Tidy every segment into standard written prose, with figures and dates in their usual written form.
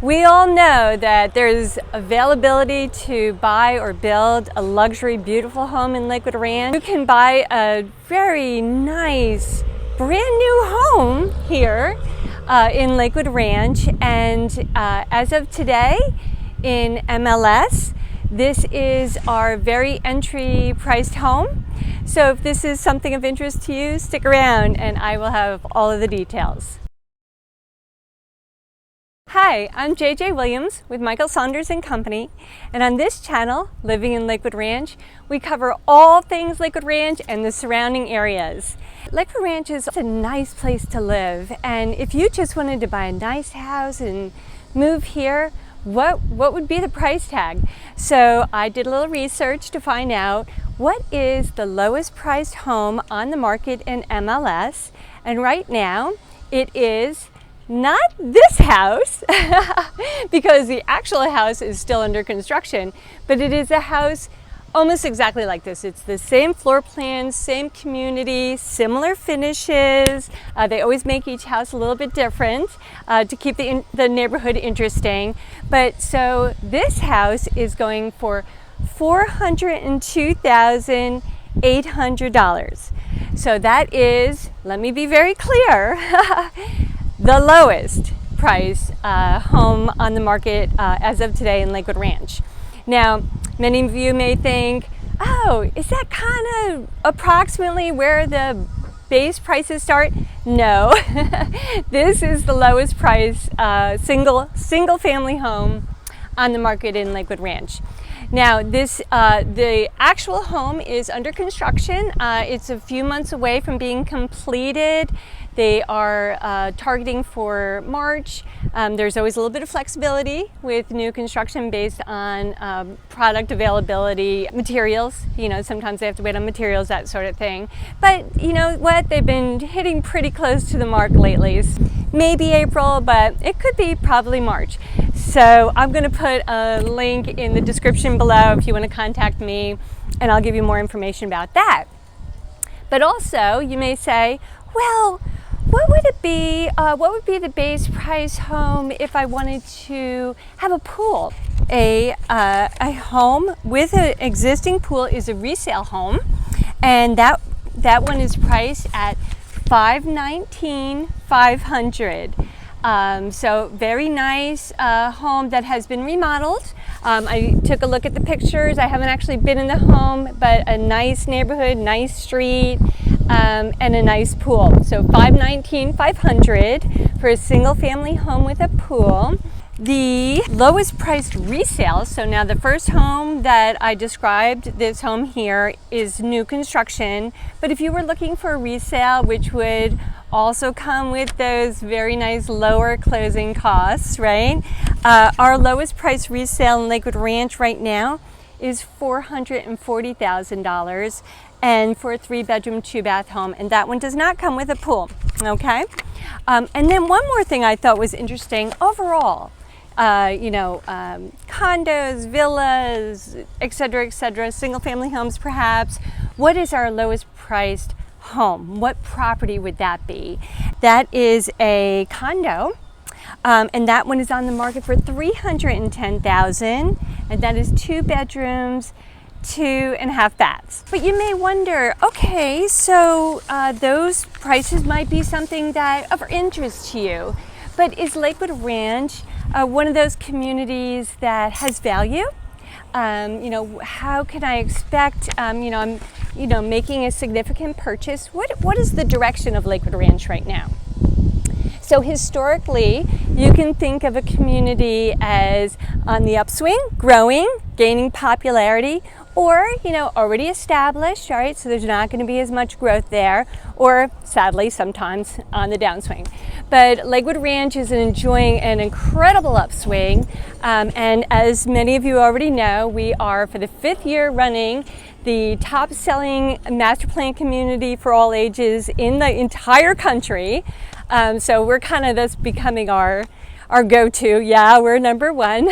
We all know that there's availability to buy or build a luxury, beautiful home in Lakewood Ranch. You can buy a very nice, brand new home here in Lakewood Ranch. And as of today in MLS, this is our very entry priced home. So if this is something of interest to you, stick around and I will have all of the details. Hi, I'm JJ Williams with Michael Saunders and Company, and on this channel, Living in Lakewood Ranch, we cover all things Lakewood Ranch and the surrounding areas. Lakewood Ranch is a nice place to live, and if you just wanted to buy a nice house and move here, what would be the price tag? So I did a little research to find out what is the lowest priced home on the market in MLS, and right now it is not this house because the actual house is still under construction, but it is a house almost exactly like this. It's the same floor plan, same community, similar finishes. They always make each house a little bit different to keep the neighborhood interesting. But so this house is going for $402,800. So that is, let me be very clear, the lowest price home on the market as of today in Lakewood Ranch. Now, many of you may think, oh, is that kind of approximately where the base prices start? No, this is the lowest price single family home on the market in Lakewood Ranch. Now, the actual home is under construction. It's a few months away from being completed. They are targeting for March. There's always a little bit of flexibility with new construction based on product availability, materials. You know, sometimes they have to wait on materials, that sort of thing. But you know what? They've been hitting pretty close to the mark lately. Maybe April, but it could be probably March. So I'm going to put a link in the description below if you want to contact me, and I'll give you more information about that. But also, you may say, well, what would it be? What would be the base price home if I wanted to have a pool? A home with an existing pool is a resale home, and that one is priced at $519,500. So very nice home that has been remodeled. I took a look at the pictures. I haven't actually been in the home, but a nice neighborhood, nice street, and a nice pool. So $519,500 for a single family home with a pool. The lowest priced resale, so now the first home that I described, this home here, is new construction. But if you were looking for a resale, which would also come with those very nice lower closing costs, right? Our lowest price resale in Lakewood Ranch right now is $440,000, and for a 3-bedroom, 2-bath home, and that one does not come with a pool, okay? And then one more thing I thought was interesting overall, condos, villas, etc., single family homes perhaps. What is our lowest priced home? What property would that be? That is a condo, and that one is on the market for $310,000, and that is 2 bedrooms, 2.5 baths. But you may wonder, okay, so those prices might be something that of interest to you, but is Lakewood Ranch one of those communities that has value? How can I expect, I'm making a significant purchase. What is the direction of Lakewood Ranch right now? So historically, you can think of a community as on the upswing, growing, gaining popularity, or, already established, right? So there's not going to be as much growth there, or sadly, sometimes on the downswing. But Lakewood Ranch is enjoying an incredible upswing. And as many of you already know, we are, for the 5th year running, the top selling master plan community for all ages in the entire country. So we're kind of thus becoming our go-to. Yeah, we're number 1.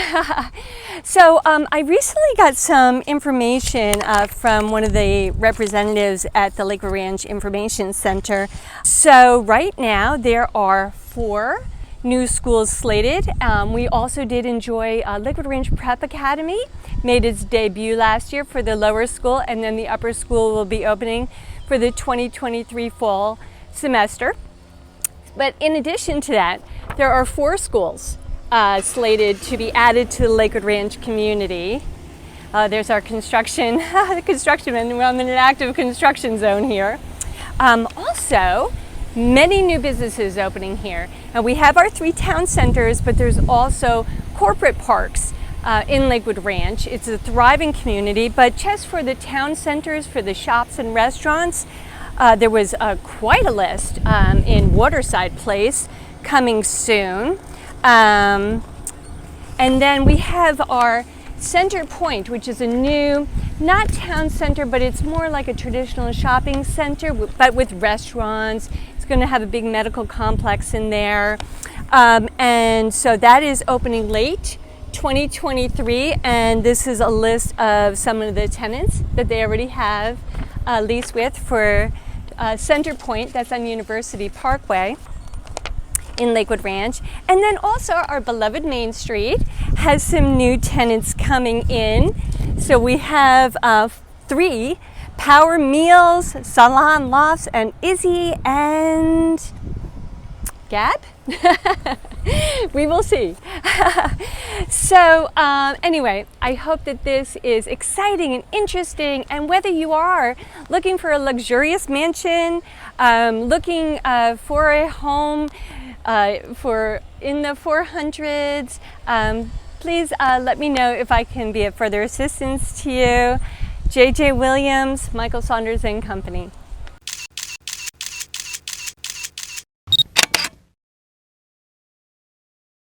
So I recently got some information from one of the representatives at the Lakewood Ranch Information Center. So right now there are 4 new schools slated. We also did enjoy Lakewood Ranch Prep Academy, made its debut last year for the lower school, and then the upper school will be opening for the 2023 fall semester. But in addition to that, there are 4 schools slated to be added to the Lakewood Ranch community. There's our construction, I'm in an active construction zone here. Also, many new businesses opening here. And we have our 3 town centers, but there's also corporate parks in Lakewood Ranch. It's a thriving community, but just for the town centers, for the shops and restaurants, there was quite a list in Waterside Place coming soon. And then we have our Center Point, which is a new, not town center, but it's more like a traditional shopping center, but with restaurants. It's going to have a big medical complex in there. And so that is opening late 2023. And this is a list of some of the tenants that they already have a lease with for Center Point. That's on University Parkway in Lakewood Ranch. And then also our beloved Main Street has some new tenants coming in. So we have 3 Power Meals, Salon Lofts, and Izzy and Gab? We will see. So anyway, I hope that this is exciting and interesting, and whether you are looking for a luxurious mansion, looking for a home for in the 400s, please let me know if I can be of further assistance to you. J.J. Williams, Michael Saunders and Company.